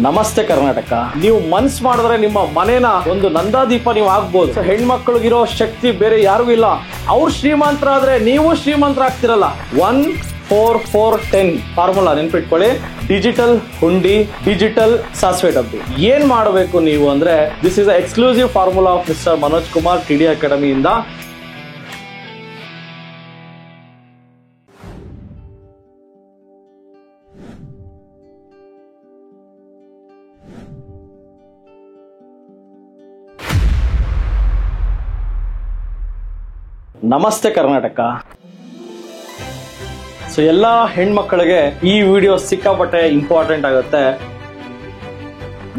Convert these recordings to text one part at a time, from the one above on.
ನಮಸ್ತೆ ಕರ್ನಾಟಕ. ನೀವು ಮನ್ಸ್ ಮಾಡಿದ್ರೆ ನಿಮ್ಮ ಮನೇನ ಒಂದು ನಂದಾದೀಪ ನೀವು ಆಗ್ಬೋದು. ಹೆಣ್ಮಕ್ಳಿಗಿರೋ ಶಕ್ತಿ ಬೇರೆ ಯಾರಿಗೂ ಇಲ್ಲ. ಅವ್ರು ಶ್ರೀಮಂತರಾದ್ರೆ ನೀವು ಶ್ರೀಮಂತರಾಗ್ತಿರಲ್ಲ. 1-4-4-10 ಫಾರ್ಮುಲಾ ನೆನ್ಪಿಟ್ಕೊಳ್ಳಿ. ಡಿಜಿಟಲ್ ಹುಂಡಿ, ಡಿಜಿಟಲ್ ಸಾಸಿವೆ ಡಬ್ಬಿ. ಏನ್ ಮಾಡಬೇಕು ನೀವು ಅಂದ್ರೆ, this is exclusive formula of mister Manoj Kumar TD ಅಕಾಡೆಮಿಯಿಂದ. ನಮಸ್ತೆ ಕರ್ನಾಟಕ. ಸೊ ಎಲ್ಲಾ ಹೆಣ್ಮಕ್ಳಿಗೆ ಈ ವಿಡಿಯೋ ಸಿಕ್ಕಾಪಟ್ಟೆ ಇಂಪಾರ್ಟೆಂಟ್ ಆಗುತ್ತೆ.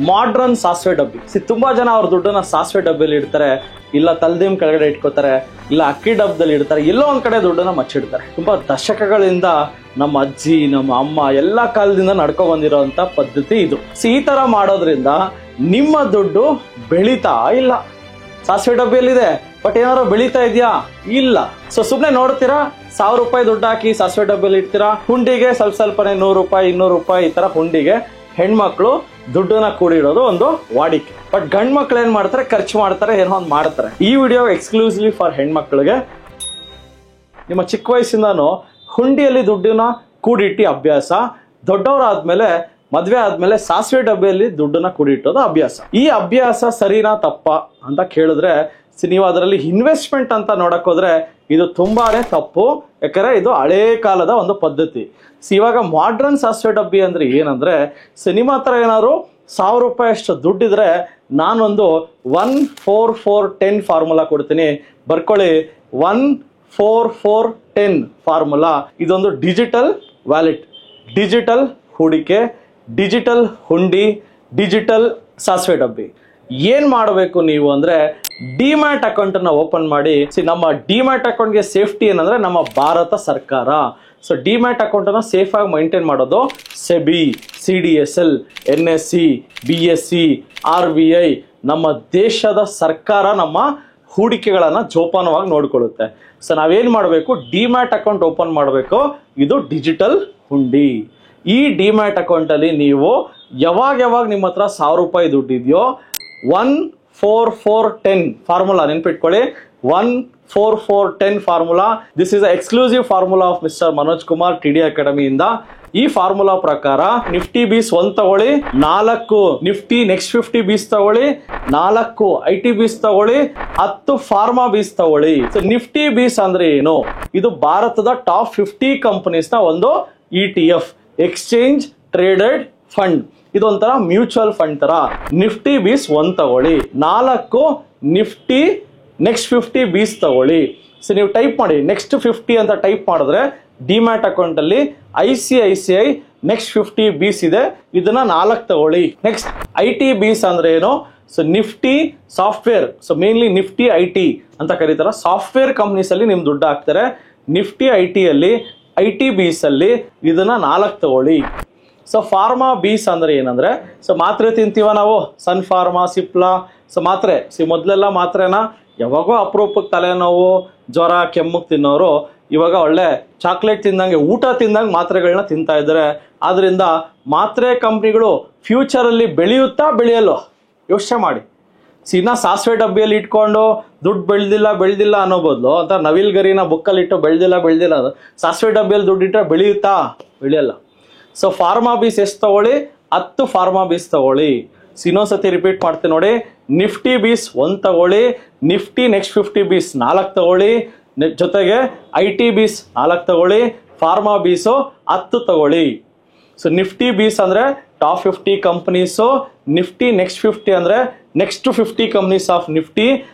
ಮಾಡ್ರನ್ ಸಾಸಿವೆ ಡಬ್ಬಿ. ತುಂಬಾ ಜನ ಅವ್ರ ದುಡ್ಡನ್ನ ಸಾಸಿವೆ ಡಬ್ಬಿಯಲ್ಲಿ ಇಡ್ತಾರೆ, ಇಲ್ಲ ತಲ್ದಿಮ್ ಕೆಳಗಡೆ ಇಟ್ಕೋತಾರೆ, ಇಲ್ಲ ಅಕ್ಕಿ ಡಬ್ಬದಲ್ಲಿ ಇಡ್ತಾರೆ, ಎಲ್ಲೋ ಒಂದ್ ಕಡೆ ದುಡ್ಡನ್ನ ಮಚ್ಚಿಡ್ತಾರೆ. ತುಂಬಾ ದಶಕಗಳಿಂದ ನಮ್ಮ ಅಜ್ಜಿ, ನಮ್ಮ ಅಮ್ಮ ಎಲ್ಲಾ ಕಾಲದಿಂದ ನಡ್ಕೊ ಬಂದಿರೋಂತ ಪದ್ಧತಿ ಇದು. ಈ ತರ ಮಾಡೋದ್ರಿಂದ ನಿಮ್ಮ ದುಡ್ಡು ಬೆಳೀತಾ ಇಲ್ಲ. ಸಾಸಿವೆ ಡಬ್ಬಿಯಲ್ಲಿದೆ, ಬಟ್ ಏನಾದ್ರು ಬೆಳೀತಾ ಇದೆಯಾ? ಇಲ್ಲ. ಸೊ ಸುಮ್ನೆ ನೋಡ್ತೀರಾ, 1000 ರೂಪಾಯಿ ದುಡ್ಡು ಹಾಕಿ ಸಾಸಿವೆ ಡಬ್ಬಿಯಲ್ಲಿ ಇಡ್ತೀರಾ. ಹುಂಡಿಗೆ ಸ್ವಲ್ಪನೇ 100 ರೂಪಾಯಿ 200 ರೂಪಾಯಿ ಈ ತರ ಹುಂಡಿಗೆ ಹೆಣ್ಮಕ್ಳು ದುಡ್ಡನ್ನ ಕೂಡಿಡೋದು ಒಂದು ವಾಡಿಕೆ. ಬಟ್ ಗಂಡ್ ಮಕ್ಳು ಏನ್ ಮಾಡ್ತಾರೆ, ಖರ್ಚು ಮಾಡ್ತಾರೆ, ಏನೋ ಒಂದು ಮಾಡ್ತಾರೆ. ಈ ವಿಡಿಯೋ ಎಕ್ಸ್ಕ್ಲೂಸಿವ್ಲಿ ಫಾರ್ ಹೆಣ್ಮಕ್ಳಿಗೆ. ನಿಮ್ಮ ಚಿಕ್ಕ ವಯಸ್ಸಿಂದಾನು ಹುಂಡಿಯಲ್ಲಿ ದುಡ್ಡನ್ನ ಕೂಡಿಟ್ಟಿ ಅಭ್ಯಾಸ. ದೊಡ್ಡವರಾದ್ಮೇಲೆ, ಮದ್ವೆ ಆದ್ಮೇಲೆ ಸಾಸಿವೆ ಡಬ್ಬಿಯಲ್ಲಿ ದುಡ್ಡನ್ನ ಕೂಡಿಟ್ಟೋದು ಅಭ್ಯಾಸ. ಈ ಅಭ್ಯಾಸ ಸರಿನಾ ತಪ್ಪ ಅಂತ ಕೇಳಿದ್ರೆ, ನೀವು ಅದರಲ್ಲಿ ಇನ್ವೆಸ್ಟ್ಮೆಂಟ್ ಅಂತ ನೋಡಕ್ ಹೋದ್ರೆ ಇದು ತುಂಬಾನೇ ತಪ್ಪು. ಯಾಕಂದ್ರೆ ಇದು ಹಳೇ ಕಾಲದ ಒಂದು ಪದ್ಧತಿ. ಇವಾಗ ಮಾಡ್ರನ್ ಸಾಸಿವೆ ಡಬ್ಬಿ ಅಂದ್ರೆ ಏನಂದ್ರೆ, ನಿಮ್ಮ ಹತ್ರ ಏನಾದ್ರು 1000 ರೂಪಾಯಿ ಅಷ್ಟು ದುಡ್ಡಿದ್ರೆ ನಾನೊಂದು 1-4-4-10 ಫಾರ್ಮುಲಾ ಕೊಡ್ತೀನಿ, ಬರ್ಕೊಳ್ಳಿ. 1-4-4-10 ಫಾರ್ಮುಲಾ. ಇದೊಂದು ಡಿಜಿಟಲ್ ವ್ಯಾಲೆಟ್, ಡಿಜಿಟಲ್ ಹೂಡಿಕೆ, ಡಿಜಿಟಲ್ ಹುಂಡಿ, ಡಿಜಿಟಲ್ ಸಾಸಿವೆ ಡಬ್ಬಿ. ಏನ್ ಮಾಡಬೇಕು ನೀವು ಅಂದ್ರೆ, ಡಿಮ್ಯಾಟ್ ಅಕೌಂಟ್ ಅನ್ನ ಓಪನ್ ಮಾಡಿ. ನಮ್ಮ ಡಿಮ್ಯಾಟ್ ಅಕೌಂಟ್ಗೆ ಸೇಫ್ಟಿ ಏನಂದ್ರೆ ನಮ್ಮ ಭಾರತ ಸರ್ಕಾರ. ಸೊ ಡಿಮ್ಯಾಟ್ ಅಕೌಂಟ್ ಅನ್ನ ಸೇಫ್ ಆಗಿ ಮೈಂಟೈನ್ ಮಾಡೋದು SEBI, CDSL, NSE, BSE, RBI. ನಮ್ಮ ದೇಶದ ಸರ್ಕಾರ ನಮ್ಮ ಹೂಡಿಕೆಗಳನ್ನ ಜೋಪಾನವಾಗಿ ನೋಡ್ಕೊಳ್ಳುತ್ತೆ. ಸೊ ನಾವೇನ್ ಮಾಡಬೇಕು, ಡಿಮ್ಯಾಟ್ ಅಕೌಂಟ್ ಓಪನ್ ಮಾಡಬೇಕು. ಇದು ಡಿಜಿಟಲ್ ಹುಂಡಿ. ಈ ಡಿಮ್ಯಾಟ್ ಅಕೌಂಟ್ ಅಲ್ಲಿ ನೀವು ಯಾವಾಗ ನಿಮ್ಮ ಹತ್ರ 1000 ರೂಪಾಯಿ ದುಡ್ಡಿದೆಯೋ, 1-4-4-10 ಫಾರ್ಮುಲಾ ನೆನ್ಪಿಟ್ಕೊಳ್ಳಿ. 1-4-4-10 formula. This is exclusive formula of mister Manoj Kumar TD ಅಕಾಡೆಮಿಯಿಂದ. ಈ ಫಾರ್ಮುಲಾ ಪ್ರಕಾರ ನಿಫ್ಟಿ ಬೀಸ್ 1 ತಗೊಳ್ಳಿ, 4 ನಿಫ್ಟಿ ನೆಕ್ಸ್ಟ್ 50 ಬೀಸ್ ತಗೊಳ್ಳಿ, 4 IT ಬೀಸ್ ತಗೊಳ್ಳಿ, 10 ಫಾರ್ಮಾ ಬೀಸ್ ತಗೊಳ್ಳಿ. ಸೊ ನಿಫ್ಟಿ ಬೀಸ್ ಅಂದ್ರೆ ಏನು? ಇದು ಭಾರತದ ಟಾಪ್ 50 ಕಂಪನೀಸ್ ನ ಒಂದು ETF, ಎಕ್ಸ್ಚೇಂಜ್ ಟ್ರೇಡೆಡ್ ಫಂಡ್. ಇದೊಂಥರ ಮ್ಯೂಚುವಲ್ ಫಂಡ್ ತರ. ನಿಫ್ಟಿ ಬೀಸ್ 1 ತಗೊಳ್ಳಿ, 4 ನಿಫ್ಟಿ ನೆಕ್ಸ್ಟ್ 50 ಬೀಸ್ ತಗೊಳ್ಳಿ. ಸೊ ನೀವು ಟೈಪ್ ಮಾಡಿ ನೆಕ್ಸ್ಟ್ 50 ಅಂತ ಟೈಪ್ ಮಾಡಿದ್ರೆ ಡಿಮ್ಯಾಟ್ ಅಕೌಂಟ್ ಅಲ್ಲಿ ICICI ನೆಕ್ಸ್ಟ್ 50 ಬೀಸ್ ಇದೆ, ಇದನ್ನ 4 ತಗೊಳ್ಳಿ. ನೆಕ್ಸ್ಟ್ IT ಬೀಸ್ ಅಂದ್ರೆ ಏನು? So Nifty software, so mainly Nifty IT ಅಂತ ಕರೀತಾರ. ಸಾಫ್ಟ್ವೇರ್ ಕಂಪ್ನೀಸ್ ಅಲ್ಲಿ ನಿಮ್ ದುಡ್ಡು ಹಾಕ್ತಾರೆ. ನಿಫ್ಟಿ IT ಅಲ್ಲಿ, IT ಬೀಸ್ ಅಲ್ಲಿ ಇದನ್ನ 4 ತಗೊಳ್ಳಿ. ಸೊ ಫಾರ್ಮಾ ಬೀಸ್ ಅಂದ್ರೆ ಏನಂದ್ರೆ, ಸೊ ಮಾತ್ರೆ ತಿಂತೀವ ನಾವು, ಸನ್ ಫಾರ್ಮಾ, ಸಿಪ್ಲಾ. ಸೊ ಮಾತ್ರೆ, ಮೊದ್ಲೆಲ್ಲ ಮಾತ್ರೆನ ಯಾವಾಗೋ ಅಪರೂಪಕ್ಕೆ ತಲೆನೋವು, ಜ್ವರ, ಕೆಮ್ಮುಕ್ ತಿನ್ನೋರು ಇವಾಗ ಒಳ್ಳೆ ಚಾಕ್ಲೇಟ್ ತಿಂದಂಗೆ, ಊಟ ತಿಂದಂಗೆ ಮಾತ್ರೆಗಳನ್ನ ತಿಂತಾ ಇದ್ದಾರೆ. ಆದ್ರಿಂದ ಮಾತ್ರೆ ಕಂಪ್ನಿಗಳು ಫ್ಯೂಚರ್ ಅಲ್ಲಿ ಬೆಳೆಯುತ್ತಾ ಬೆಳೆಯಲು ಯೋಚನೆ ಮಾಡಿ. ಇನ್ನ ಸಾಸಿವೆ ಡಬ್ಬಿಯಲ್ಲಿ ಇಟ್ಕೊಂಡು ದುಡ್ಡು ಬೆಳ್ದಿಲ್ಲ ಅನ್ನೋ ಬದಲು ಅಂತ ನವಿಲ್ ಗರಿನ ಬುಕ್ಕಲ್ಲಿ ಇಟ್ಟು ಬೆಳ್ದಿಲ್ಲ ಸಾಸಿವೆ ಡಬ್ಬಿಯಲ್ಲಿ ದುಡ್ಡು ಇಟ್ಟರೆ ಬೆಳೆಯುತ್ತಾ? ಬೆಳೆಯಲ್ಲ. ಸೊ ಫಾರ್ಮಾ ಬೀಸ್ ಎಷ್ಟು ತಗೊಳ್ಳಿ? 10 ಫಾರ್ಮಾ ಬೀಸ್ ತಗೊಳ್ಳಿ. ಇನ್ನೊಂದ್ಸತಿ ರಿಪೀಟ್ ಮಾಡ್ತೀನಿ ನೋಡಿ. ನಿಫ್ಟಿ ಬೀಸ್ 1 ತಗೊಳ್ಳಿ, ನಿಫ್ಟಿ ನೆಕ್ಸ್ಟ್ 50 ಬೀಸ್ 4 ತಗೊಳ್ಳಿ, ಜೊತೆಗೆ IT ಬೀಸ್ 4 ತಗೊಳ್ಳಿ, ಫಾರ್ಮಾ ಬೀಸು 10 ತಗೊಳ್ಳಿ. ಸೊ ನಿಫ್ಟಿ ಬೀಸ್ ಅಂದ್ರೆ ಟಾಪ್ 50 ಕಂಪನೀಸು, ನಿಫ್ಟಿ ನೆಕ್ಸ್ಟ್ 50 ಅಂದ್ರೆ next 50 companies of Nifty.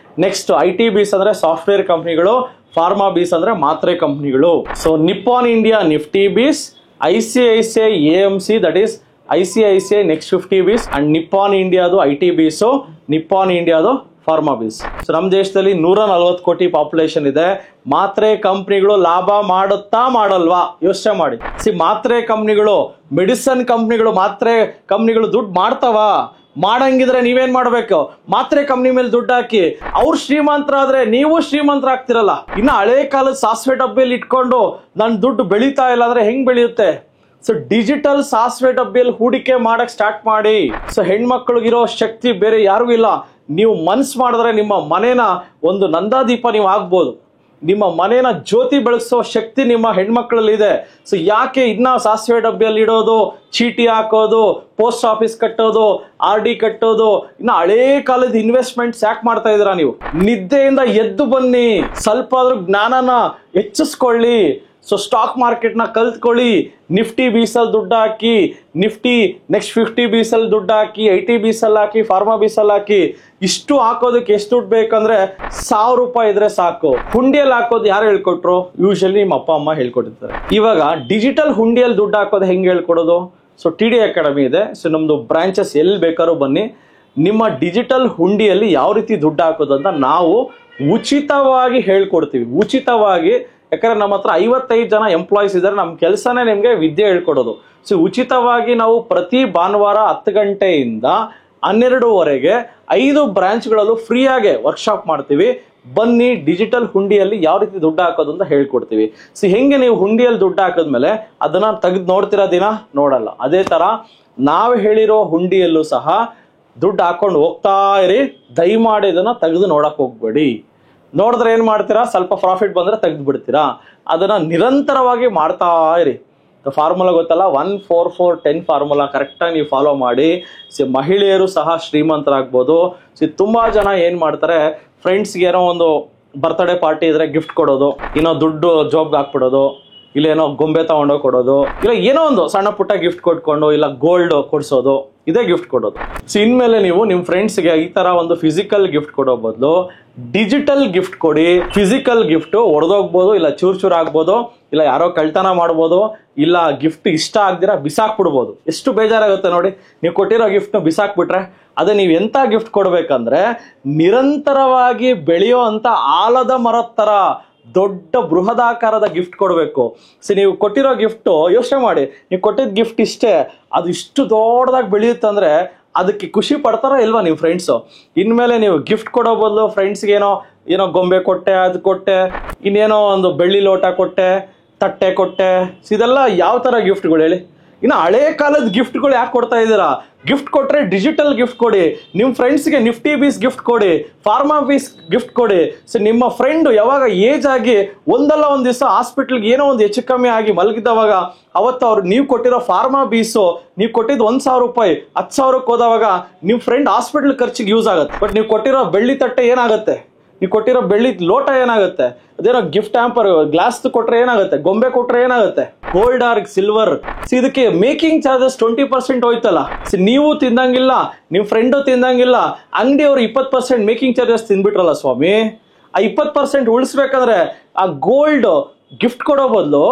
Next IT BeES ಅಂದ್ರೆ ಸಾಫ್ಟ್ವೇರ್ ಕಂಪನಿಗಳು, ಫಾರ್ಮಾ ಬೀಸ್ ಅಂದ್ರೆ ಮಾತ್ರೆ ಕಂಪನಿಗಳು. So Nippon India Nifty BeES, ICICI AMC that is ICICI next 50 BeES, and Nippon ಇಂಡಿಯಾದು IT ಬೀಸು, ನಿಪ್ಪಾನ್ ಇಂಡಿಯಾದು pharma BeES. So ನಮ್ಮ ದೇಶದಲ್ಲಿ 140 ಕೋಟಿ ಪಾಪ್ಯುಲೇಷನ್ ಇದೆ. ಮಾತ್ರೆ ಕಂಪ್ನಿಗಳು ಲಾಭ ಮಾಡುತ್ತಾ ಮಾಡಲ್ವಾ? ಯೋಚನೆ ಮಾಡಿ. ಮಾತ್ರೆ ಕಂಪ್ನಿಗಳು, ಮೆಡಿಸನ್ ಕಂಪ್ನಿಗಳು, ಮಾತ್ರೆ ಕಂಪ್ನಿಗಳು ದುಡ್ಡು ಮಾಡ್ತಾವ? ಮಾಡಂಗಿದ್ರೆ ನೀವೇನ್ ಮಾಡ್ಬೇಕು? ಮಾತ್ರೆ ಕಂಪ್ನಿ ಮೇಲೆ ದುಡ್ಡು ಹಾಕಿ. ಅವ್ರು ಶ್ರೀಮಂತರಾದ್ರೆ ನೀವು ಶ್ರೀಮಂತರಾಗ್ತಿರಲ್ಲ. ಇನ್ನು ಹಳೆ ಕಾಲದ ಸಾಸಿವೆ ಡಬ್ಬಿಯಲ್ಲಿ ಇಟ್ಕೊಂಡು ನನ್ ದುಡ್ಡು ಬೆಳೀತಾ ಇಲ್ಲ ಅಂದ್ರೆ ಹೆಂಗ್ ಬೆಳೆಯುತ್ತೆ? ಸೊ ಡಿಜಿಟಲ್ ಸಾಸಿವೆ ಡಬ್ಬಿಯಲ್ಲಿ ಹೂಡಿಕೆ ಮಾಡಕ್ ಸ್ಟಾರ್ಟ್ ಮಾಡಿ. ಸೊ ಹೆಣ್ಮಕ್ಳಿಗಿರೋ ಶಕ್ತಿ ಬೇರೆ ಯಾರಿಗೂ ಇಲ್ಲ. ನೀವು ಮನ್ಸು ಮಾಡಿದ್ರೆ ನಿಮ್ಮ ಮನೇನ ಒಂದು ನಂದಾದೀಪ ನೀವು ಆಗ್ಬೋದು. ನಿಮ್ಮ ಮನೇನ ಜ್ಯೋತಿ ಬೆಳಗಿಸೋ ಶಕ್ತಿ ನಿಮ್ಮ ಹೆಣ್ಮಕ್ಳಲ್ಲಿ ಇದೆ. ಸೊ ಯಾಕೆ ಇನ್ನ ಸಾಸಿವೆ ಡಬ್ಬಿಯಲ್ಲಿ ಇಡೋದು, ಚೀಟಿ ಹಾಕೋದು, ಪೋಸ್ಟ್ ಆಫೀಸ್ ಕಟ್ಟೋದು, RD ಕಟ್ಟೋದು, ಇನ್ನ ಹಳೇ ಕಾಲದ ಇನ್ವೆಸ್ಟ್ಮೆಂಟ್ಸ್ ಯಾಕೆ ಮಾಡ್ತಾ ಇದ್ದೀರಾ ನೀವು? ನಿದ್ದೆಯಿಂದ ಎದ್ದು ಬನ್ನಿ, ಸ್ವಲ್ಪ ಆದ್ರೂ ಜ್ಞಾನನ ಹೆಚ್ಚಿಸ್ಕೊಳ್ಳಿ. ಸೊ ಸ್ಟಾಕ್ ಮಾರ್ಕೆಟ್ನ ಕಲ್ತ್ಕೊಳ್ಳಿ. ನಿಫ್ಟಿ ಬೀಸಲ್ಲಿ ದುಡ್ಡು ಹಾಕಿ, ನಿಫ್ಟಿ ನೆಕ್ಸ್ಟ್ 50 ಬೀಸಲ್ಲಿ ದುಡ್ಡು ಹಾಕಿ, 80 ಬೀಸಲ್ಲಿ ಹಾಕಿ, ಫಾರ್ಮಾ ಬೀಸಲ್ಲಿ ಹಾಕಿ. ಇಷ್ಟು ಹಾಕೋದಕ್ಕೆ ಎಷ್ಟು ದುಡ್ಡು ಬೇಕಂದ್ರೆ 1000 ರೂಪಾಯಿ ಇದ್ರೆ ಸಾಕು. ಹುಂಡಿಯಲ್ಲಿ ಹಾಕೋದು ಯಾರು ಹೇಳ್ಕೊಟ್ರು? ಯೂಶಲಿ ನಿಮ್ಮ ಅಪ್ಪ ಅಮ್ಮ ಹೇಳ್ಕೊಟ್ಟಿರ್ತಾರೆ. ಇವಾಗ ಡಿಜಿಟಲ್ ಹುಂಡಿಯಲ್ಲಿ ದುಡ್ಡು ಹಾಕೋದು ಹೆಂಗೆ ಹೇಳ್ಕೊಡೋದು? ಸೊ TD ಅಕಾಡೆಮಿ ಇದೆ. ಸೊ ನಮ್ದು ಬ್ರಾಂಚಸ್ ಎಲ್ಲಿ ಬೇಕಾದ್ರೂ ಬನ್ನಿ. ನಿಮ್ಮ ಡಿಜಿಟಲ್ ಹುಂಡಿಯಲ್ಲಿ ಯಾವ ರೀತಿ ದುಡ್ಡು ಹಾಕೋದು ಅಂತ ನಾವು ಉಚಿತವಾಗಿ ಹೇಳ್ಕೊಡ್ತೀವಿ. ಉಚಿತವಾಗಿ. ಯಾಕಂದ್ರೆ ನಮ್ಮ ಹತ್ರ 55 ಜನ ಎಂಪ್ಲಾಯೀಸ್ ಇದ್ದಾರೆ. ನಮ್ಮ ಕೆಲಸನೇ ನಿಮಗೆ ವಿದ್ಯೆ ಹೇಳ್ಕೊಡೋದು. ಸೊ ಉಚಿತವಾಗಿ ನಾವು ಪ್ರತಿ ಭಾನುವಾರ 10 ಗಂಟೆಯಿಂದ 12ವರೆಗೆ 5 ಬ್ರಾಂಚ್ಗಳಲ್ಲೂ ಫ್ರೀಯಾಗೆ ವರ್ಕ್ಶಾಪ್ ಮಾಡ್ತೀವಿ. ಬನ್ನಿ, ಡಿಜಿಟಲ್ ಹುಂಡಿಯಲ್ಲಿ ಯಾವ ರೀತಿ ದುಡ್ಡು ಹಾಕೋದು ಅಂತ ಹೇಳ್ಕೊಡ್ತೀವಿ. ಸೊ ಹೆಂಗೆ ನೀವು ಹುಂಡಿಯಲ್ಲಿ ದುಡ್ಡು ಹಾಕಿದ್ಮೇಲೆ ಅದನ್ನ ತೆಗೆದು ನೋಡ್ತೀರಾ? ದಿನ ನೋಡಲ್ಲ. ಅದೇ ತರ ನಾವು ಹೇಳಿರೋ ಹುಂಡಿಯಲ್ಲೂ ಸಹ ದುಡ್ಡು ಹಾಕೊಂಡು ಹೋಗ್ತಾ ಇರಿ. ದಯಮಾಡಿ ಇದನ್ನ ತೆಗೆದು ನೋಡಕ್ ಹೋಗ್ಬೇಡಿ. ನೋಡಿದ್ರೆ ಏನ್ ಮಾಡ್ತೀರಾ? ಸ್ವಲ್ಪ ಪ್ರಾಫಿಟ್ ಬಂದ್ರೆ ತೆಗೆದು ಬಿಡ್ತೀರಾ. ಅದನ್ನ ನಿರಂತರವಾಗಿ ಮಾಡ್ತಾ ಇರಿ. ಫಾರ್ಮುಲಾ ಗೊತ್ತಲ್ಲ, 1-4-4-10 ಫಾರ್ಮುಲಾ ಕರೆಕ್ಟಾಗಿ ನೀವು ಫಾಲೋ ಮಾಡಿ. ಮಹಿಳೆಯರು ಸಹ ಶ್ರೀಮಂತರಾಗ್ಬೋದು. ತುಂಬಾ ಜನ ಏನ್ ಮಾಡ್ತಾರೆ, ಫ್ರೆಂಡ್ಸ್ಗೆ ಏನೋ ಒಂದು ಬರ್ತ್ಡೇ ಪಾರ್ಟಿ ಇದ್ರೆ ಗಿಫ್ಟ್ ಕೊಡೋದು, ಏನೋ ದುಡ್ಡು ಜಾಬ್ಗೆ ಹಾಕ್ಬಿಡೋದು, ಇಲ್ಲ ಏನೋ ಗೊಂಬೆ ತಗೊಂಡೋಗಿ ಕೊಡೋದು, ಇಲ್ಲ ಏನೋ ಒಂದು ಸಣ್ಣ ಪುಟ್ಟ ಗಿಫ್ಟ್ ಕೊಟ್ಕೊಂಡು, ಇಲ್ಲ ಗೋಲ್ಡ್ ಕೊಡ್ಸೋದು, ಇದೇ ಗಿಫ್ಟ್ ಕೊಡೋದು. ಸೊ ಇನ್ಮೇಲೆ ನೀವು ನಿಮ್ಮ ಫ್ರೆಂಡ್ಸ್ಗೆ ಈ ತರ ಒಂದು ಫಿಸಿಕಲ್ ಗಿಫ್ಟ್ ಕೊಡೋ ಬದಲು ಡಿಜಿಟಲ್ ಗಿಫ್ಟ್ ಕೊಡಿ. ಫಿಸಿಕಲ್ ಗಿಫ್ಟ್ ಒಡೆದೋಗ್ಬೋದು, ಇಲ್ಲ ಚೂರ್ ಚೂರ್ ಆಗ್ಬೋದು, ಇಲ್ಲ ಯಾರೋ ಕಳ್ತನ ಮಾಡ್ಬೋದು, ಇಲ್ಲ ಗಿಫ್ಟ್ ಇಷ್ಟ ಆಗ್ದಿರ ಬಿಸಾಕ್ಬಿಡ್ಬೋದು. ಎಷ್ಟು ಬೇಜಾರಾಗುತ್ತೆ ನೋಡಿ, ನೀವು ಕೊಟ್ಟಿರೋ ಗಿಫ್ಟ್ ಬಿಸಾಕ್ಬಿಟ್ರೆ. ಅದೇ ನೀವು ಎಂತ ಗಿಫ್ಟ್ ಕೊಡ್ಬೇಕಂದ್ರೆ ನಿರಂತರವಾಗಿ ಬೆಳೆಯೋ ಅಂತ ಆಲದ ಮರದ ತರ ದೊಡ್ಡ ಬೃಹದಾಕಾರದ ಗಿಫ್ಟ್ ಕೊಡಬೇಕು. ಸೊ ನೀವು ಕೊಟ್ಟಿರೋ ಗಿಫ್ಟ್ ಯೋಚನೆ ಮಾಡಿ, ನೀವು ಕೊಟ್ಟಿದ್ದ ಗಿಫ್ಟ್ ಇಷ್ಟೇ, ಅದು ಇಷ್ಟು ದೊಡ್ಡದಾಗಿ ಬೆಳೆಯುತ್ತಂದ್ರೆ ಅದಕ್ಕೆ ಖುಷಿ ಪಡ್ತಾರೋ ಇಲ್ವಾ ನೀವು ಫ್ರೆಂಡ್ಸು? ಇನ್ಮೇಲೆ ನೀವು ಗಿಫ್ಟ್ ಕೊಡೋ ಬದಲು ಫ್ರೆಂಡ್ಸ್ಗೆ ಏನೋ ಗೊಂಬೆ ಕೊಟ್ಟೆ, ಅದು ಕೊಟ್ಟೆ, ಇನ್ನೇನೋ ಒಂದು ಬೆಳ್ಳಿ ಲೋಟ ಕೊಟ್ಟೆ, ತಟ್ಟೆ ಕೊಟ್ಟೆ, ಇದೆಲ್ಲ ಯಾವ ತರ ಗಿಫ್ಟ್ಗಳು ಹೇಳಿ? ಇನ್ನು ಹಳೇ ಕಾಲದ ಗಿಫ್ಟ್ಗಳು ಯಾಕೆ ಕೊಡ್ತಾ ಇದ್ದೀರಾ? ಗಿಫ್ಟ್ ಕೊಟ್ರೆ ಡಿಜಿಟಲ್ ಗಿಫ್ಟ್ ಕೊಡಿ. ನಿಮ್ಮ ಫ್ರೆಂಡ್ಸ್ಗೆ ನಿಫ್ಟಿ ಬೀಸ್ ಗಿಫ್ಟ್ ಕೊಡಿ, ಫಾರ್ಮಾ ಬೀಸ್ ಗಿಫ್ಟ್ ಕೊಡಿ. ಸೊ ನಿಮ್ಮ ಫ್ರೆಂಡ್ ಯಾವಾಗ ಏಜ್ ಆಗಿ ಒಂದಲ್ಲ ಒಂದು ದಿವಸ ಹಾಸ್ಪಿಟಲ್ಗೆ ಏನೋ ಒಂದು ಹೆಚ್ಚು ಕಮ್ಮಿ ಆಗಿ ಮಲಗಿದವಾಗ ಅವತ್ತು ಅವ್ರು ನೀವು ಕೊಟ್ಟಿರೋ ಫಾರ್ಮಾ ಬೀಸು, ನೀವು ಕೊಟ್ಟಿದ್ದು 1000 ರೂಪಾಯಿ 10,000ಕ್ಕೆ ಹೋದವಾಗ ನಿಮ್ಮ ಫ್ರೆಂಡ್ ಹಾಸ್ಪಿಟಲ್ ಖರ್ಚಿಗೆ ಯೂಸ್ ಆಗುತ್ತೆ. ಬಟ್ ನೀವು ಕೊಟ್ಟಿರೋ ಬೆಳ್ಳಿ ತಟ್ಟೆ ಏನಾಗುತ್ತೆ? ನೀವು ಕೊಟ್ಟಿರೋ ಬೆಳ್ಳಿ ಲೋಟ ಏನಾಗುತ್ತೆ? ಅದೇನೋ ಗಿಫ್ಟ್ ಹ್ಯಾಂಪರ್ ಗ್ಲಾಸ್ ಕೊಟ್ರೆ ಏನಾಗುತ್ತೆ? ಗೊಂಬೆ ಕೊಟ್ರೆ ಏನಾಗುತ್ತೆ? Gold R silver. ಇದಕ್ಕೆ ಮೇಕಿಂಗ್ ಚಾರ್ಜಸ್ 20% ಹೋಯ್ತಲ್ಲ. ನೀವು ತಿಂದಂಗಿಲ್ಲ, ನಿಮ್ಮ ಫ್ರೆಂಡು ತಿಂದಂಗಿಲ್ಲ, ಅಂಗಡಿಯವರು 20% ಮೇಕಿಂಗ್ ಚಾರ್ಜಸ್ ತಿಂದ್ಬಿಟ್ರಲ್ಲ ಸ್ವಾಮಿ. ಆ 20% ಉಳಿಸ್ಬೇಕಂದ್ರೆ ಆ ಗೋಲ್ಡ್ ಗಿಫ್ಟ್ ಕೊಡೋ ಬದಲು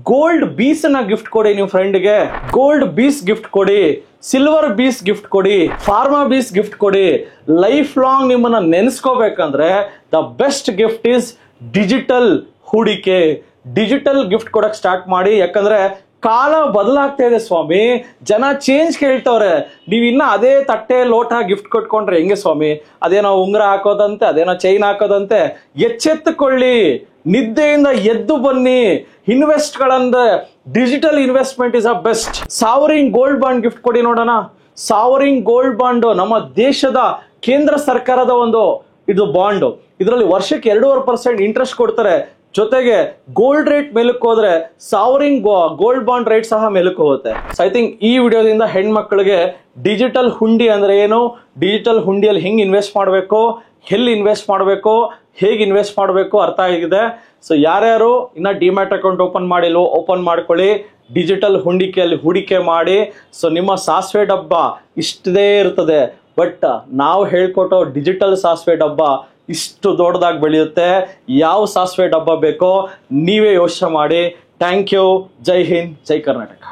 ಗೋಲ್ಡ್ ಬೀಸ್ನ ಗಿಫ್ಟ್ ಕೊಡಿ. ನಿಮ್ಮ ಫ್ರೆಂಡ್ಗೆ ಗೋಲ್ಡ್ ಬೀಸ್ ಗಿಫ್ಟ್ ಕೊಡಿ, ಸಿಲ್ವರ್ ಬೀಸ್ ಗಿಫ್ಟ್ ಕೊಡಿ, ಫಾರ್ಮಾ ಬೀಸ್ ಗಿಫ್ಟ್ ಕೊಡಿ. ಲೈಫ್ ಲಾಂಗ್ ನಿಮ್ಮನ್ನ ನೆನೆಸ್ಕೋಬೇಕಂದ್ರೆ the best gift is digital ಹೂಡಿಕೆ. ಡಿಜಿಟಲ್ ಗಿಫ್ಟ್ ಕೊಡಕ್ ಸ್ಟಾರ್ಟ್ ಮಾಡಿ. ಯಾಕಂದ್ರೆ ಕಾಲ ಬದಲಾಗ್ತಾ ಇದೆ ಸ್ವಾಮಿ. ಜನ ಚೇಂಜ್ ಕೇಳ್ತವ್ರೆ. ನೀವು ಇನ್ನ ಅದೇ ತಟ್ಟೆ ಲೋಟ ಗಿಫ್ಟ್ ಕೊಟ್ಕೊಂಡ್ರೆ ಹೆಂಗೆ ಸ್ವಾಮಿ? ಅದೇನೋ ಉಂಗುರ ಹಾಕೋದಂತೆ, ಅದೇನೋ ಚೈನ್ ಹಾಕೋದಂತೆ. ಎಚ್ಚೆತ್ತುಕೊಳ್ಳಿ, ನಿದ್ದೆಯಿಂದ ಎದ್ದು ಬನ್ನಿ. ಇನ್ವೆಸ್ಟ್ಗಳಂದ್ರೆ digital investment is a best. Sovereign gold bond gift ಕೊಡಿ ನೋಡೋಣ. ಸಾವರಿಂಗ್ ಗೋಲ್ಡ್ ಬಾಂಡ್ ನಮ್ಮ ದೇಶದ ಕೇಂದ್ರ ಸರ್ಕಾರದ ಒಂದು ಇದು ಬಾಂಡ್. ಇದರಲ್ಲಿ ವರ್ಷಕ್ಕೆ 2.5% ಇಂಟ್ರೆಸ್ಟ್ ಕೊಡ್ತಾರೆ. ಜೊತೆಗೆ ಗೋಲ್ಡ್ ರೇಟ್ ಮೇಲಕ್ಕೆ ಹೋದ್ರೆ ಸಾವರಿಂಗ್ ಗೋಲ್ಡ್ ಬಾಂಡ್ ರೇಟ್ ಸಹ ಮೇಲಕ್ಕೆ ಹೋಗುತ್ತೆ. ಸೊ ಐ ಥಿಂಕ್ ಈ ವಿಡಿಯೋದಿಂದ ಹೆಣ್ಮಕ್ಳಿಗೆ ಡಿಜಿಟಲ್ ಹುಂಡಿ ಅಂದ್ರೆ ಏನು, ಡಿಜಿಟಲ್ ಹುಂಡಿಯಲ್ಲಿ ಹೆಂಗ್ ಇನ್ವೆಸ್ಟ್ ಮಾಡಬೇಕು, ಎಲ್ಲಿ ಇನ್ವೆಸ್ಟ್ ಮಾಡಬೇಕು, ಹೇಗೆ ಇನ್ವೆಸ್ಟ್ ಮಾಡಬೇಕು ಅರ್ಥ ಆಗಿದೆ. ಸೊ ಯಾರ್ಯಾರು ಇನ್ನ ಡಿಮ್ಯಾಟ್ ಅಕೌಂಟ್ ಓಪನ್ ಮಾಡಿಲ್ವೋ ಓಪನ್ ಮಾಡ್ಕೊಳ್ಳಿ. ಡಿಜಿಟಲ್ ಹುಂಡಿಕೆಯಲ್ಲಿ ಹೂಡಿಕೆ ಮಾಡಿ. ಸೊ ನಿಮ್ಮ ಸಾಸಿವೆ ಡಬ್ಬ ಇಷ್ಟದೇ ಇರ್ತದೆ, ಬಟ್ ನಾವು ಹೇಳ್ಕೊಟ್ಟೋ ಡಿಜಿಟಲ್ ಸಾಸಿವೆ ಡಬ್ಬ ಇಷ್ಟು ದೊಡ್ಡದಾಗಿ ಬೆಳೆಯುತ್ತೆ. ಯಾವ ಸಾಸಿವೆ ಡಬ್ಬ ಬೇಕೋ ನೀವೇ ಯೋಚನೆ ಮಾಡಿ. Thank you. ಜೈ ಹಿಂದ್, ಜೈ ಕರ್ನಾಟಕ.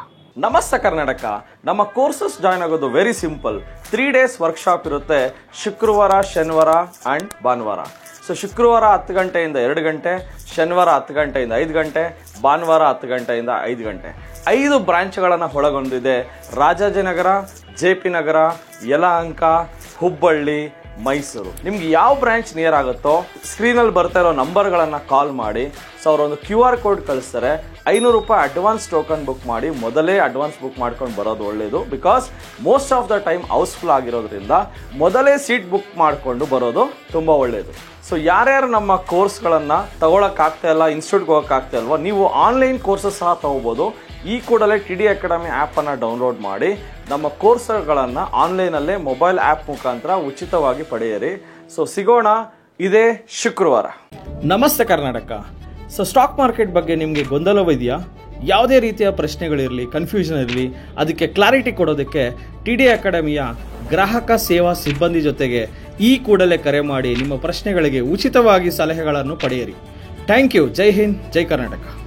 ನಮಸ್ತೆ ಕರ್ನಾಟಕ. ನಮ್ಮ ಕೋರ್ಸಸ್ ಜಾಯ್ನ್ ಆಗೋದು ವೆರಿ ಸಿಂಪಲ್. 3 days ವರ್ಕ್ಶಾಪ್ ಇರುತ್ತೆ. ಶುಕ್ರವಾರ, ಶನಿವಾರ ಆ್ಯಂಡ್ ಭಾನುವಾರ. ಸೊ ಶುಕ್ರವಾರ 10 ಗಂಟೆಯಿಂದ 2 ಗಂಟೆ, ಶನಿವಾರ 10 ಗಂಟೆಯಿಂದ 5 ಗಂಟೆ, ಭಾನುವಾರ 10 ಗಂಟೆಯಿಂದ 5 ಗಂಟೆ. 5 ಬ್ರಾಂಚ್ಗಳನ್ನು ಒಳಗೊಂಡಿದೆ. ರಾಜಾಜಿನಗರ, JP ನಗರ, ಯಲಹಂಕ, ಹುಬ್ಬಳ್ಳಿ, ಮೈಸೂರು. ನಿಮ್ಗೆ ಯಾವ ಬ್ರಾಂಚ್ ನಿಯರ್ ಆಗುತ್ತೋ ಸ್ಕ್ರೀನಲ್ಲಿ ಬರ್ತಾ ಇರೋ ನಂಬರ್ಗಳನ್ನು ಕಾಲ್ ಮಾಡಿ. ಸೊ ಅವರೊಂದು QR ಕೋಡ್ ಕಳಿಸ್ತಾರೆ. 500 ರೂಪಾಯಿ ಅಡ್ವಾನ್ಸ್ ಟೋಕನ್ ಬುಕ್ ಮಾಡಿ, ಮೊದಲೇ ಅಡ್ವಾನ್ಸ್ ಬುಕ್ ಮಾಡ್ಕೊಂಡು ಬರೋದು ಒಳ್ಳೆಯದು. Because most of the time house full ಆಗಿರೋದ್ರಿಂದ ಮೊದಲೇ ಸೀಟ್ ಬುಕ್ ಮಾಡಿಕೊಂಡು ಬರೋದು ತುಂಬ ಒಳ್ಳೆಯದು. ಸೊ ಯಾರ್ಯಾರು ನಮ್ಮ ಕೋರ್ಸ್ಗಳನ್ನು ತಗೊಳಕ್ಕಾಗ್ತಾ ಇಲ್ಲ, ಇನ್ಸ್ಟಿಟ್ಯೂಟ್ಗೆ ಹೋಗೋಕ್ಕಾಗ್ತಾ ಇಲ್ವೋ, ನೀವು ಆನ್ಲೈನ್ ಕೋರ್ಸಸ್ ಸಹ ತಗೋಬೋದು. ಈ ಕೂಡಲೇ TD ಅಕಾಡೆಮಿ ಆ್ಯಪನ್ನು ಡೌನ್ಲೋಡ್ ಮಾಡಿ ನಮ್ಮ ಕೋರ್ಸ್ಗಳನ್ನು ಆನ್ಲೈನಲ್ಲೇ ಮೊಬೈಲ್ ಆ್ಯಪ್ ಮುಖಾಂತರ ಉಚಿತವಾಗಿ ಪಡೆಯಿರಿ. ಸೊ ಸಿಗೋಣ ಇದೇ ಶುಕ್ರವಾರ. ನಮಸ್ತೆ ಕರ್ನಾಟಕ. ಸೊ ಸ್ಟಾಕ್ ಮಾರ್ಕೆಟ್ ಬಗ್ಗೆ ನಿಮಗೆ ಗೊಂದಲವಿದೆಯಾ? ಯಾವುದೇ ರೀತಿಯ ಪ್ರಶ್ನೆಗಳಿರಲಿ, ಕನ್ಫ್ಯೂಷನ್ ಇರಲಿ, ಅದಕ್ಕೆ ಕ್ಲಾರಿಟಿ ಕೊಡೋದಕ್ಕೆ TD ಅಕಾಡೆಮಿಯ ಗ್ರಾಹಕ ಸೇವಾ ಸಿಬ್ಬಂದಿ ಜೊತೆಗೆ ಈ ಕೂಡಲೇ ಕರೆ ಮಾಡಿ ನಿಮ್ಮ ಪ್ರಶ್ನೆಗಳಿಗೆ ಉಚಿತವಾಗಿ ಸಲಹೆಗಳನ್ನು ಪಡೆಯಿರಿ. Thank you. ಜೈ ಹಿಂದ್, ಜೈ ಕರ್ನಾಟಕ.